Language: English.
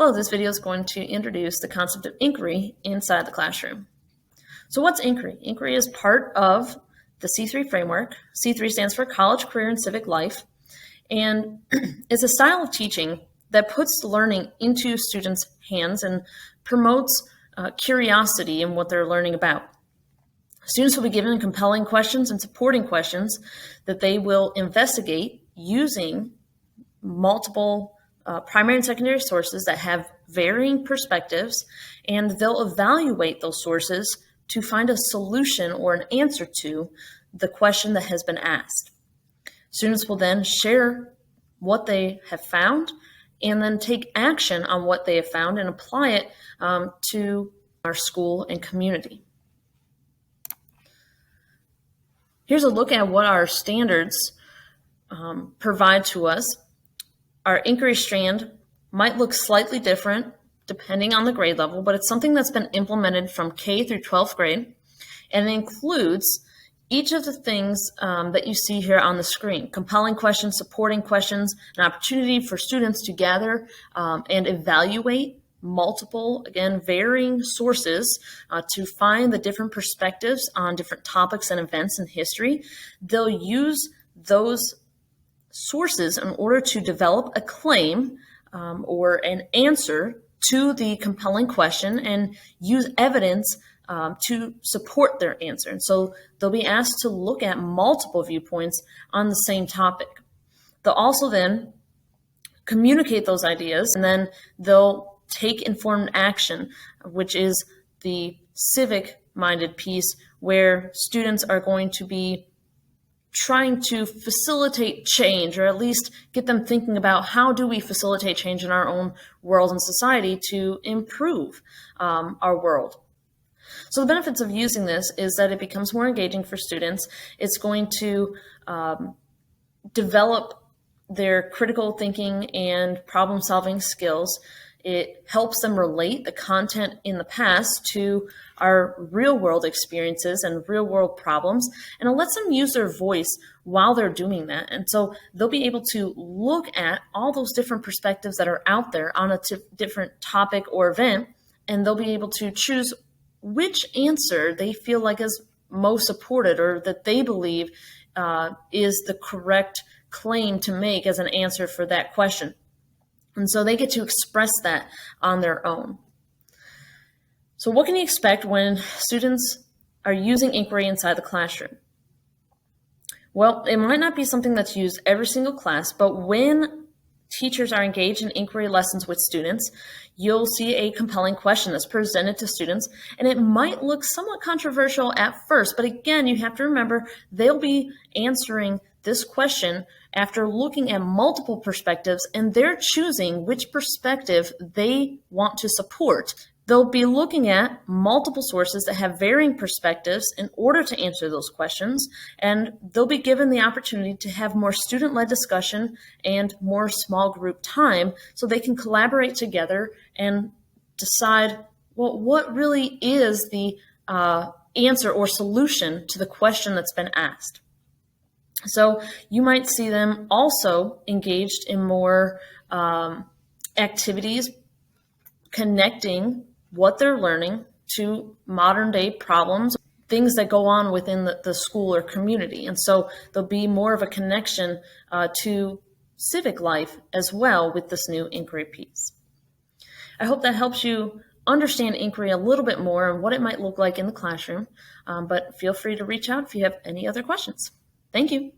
Hello, this video is going to introduce the concept of inquiry inside the classroom. So what's inquiry? Inquiry is part of the C3 framework. C3 stands for College, Career, and Civic Life, and it's a style of teaching that puts learning into students' hands and promotes curiosity in what they're learning about. Students will be given compelling questions and supporting questions that they will investigate using multiple primary and secondary sources that have varying perspectives, and they'll evaluate those sources to find a solution or an answer to the question that has been asked. Students will then share what they have found and then take action on what they have found and apply it to our school and community. Here's a look at what our standards provide to us. Our inquiry strand might look slightly different depending on the grade level, but it's something that's been implemented from K through 12th grade, and it includes each of the things that you see here on the screen: compelling questions, supporting questions, an opportunity for students to gather and evaluate multiple, again, varying sources to find the different perspectives on different topics and events in history. They'll use those sources in order to develop a claim or an answer to the compelling question and use evidence to support their answer. And so they'll be asked to look at multiple viewpoints on the same topic. They'll also then communicate those ideas, and then they'll take informed action, which is the civic-minded piece where students are going to be trying to facilitate change, or at least get them thinking about how do we facilitate change in our own world and society to improve our world. So the benefits of using this is that it becomes more engaging for students. It's going to develop their critical thinking and problem-solving skills. It helps them relate the content in the past to our real-world experiences and real-world problems, and it lets them use their voice while they're doing that. And so they'll be able to look at all those different perspectives that are out there on a different topic or event, and they'll be able to choose which answer they feel like is most supported, or that they believe is the correct claim to make as an answer for that question. And so they get to express that on their own. So what can you expect when students are using inquiry inside the classroom? Well, it might not be something that's used every single class, but when teachers are engaged in inquiry lessons with students, you'll see a compelling question that's presented to students, and it might look somewhat controversial at first, but again, you have to remember they'll be answering this question after looking at multiple perspectives, and they're choosing which perspective they want to support. They'll be looking at multiple sources that have varying perspectives in order to answer those questions, and they'll be given the opportunity to have more student-led discussion and more small group time so they can collaborate together and decide, well, what really is the answer or solution to the question that's been asked. So you might see them also engaged in more activities connecting what they're learning to modern day problems, things that go on within the school or community. And so there'll be more of a connection to civic life as well with this new inquiry piece. I hope that helps you understand inquiry a little bit more and what it might look like in the classroom, but feel free to reach out if you have any other questions. Thank you.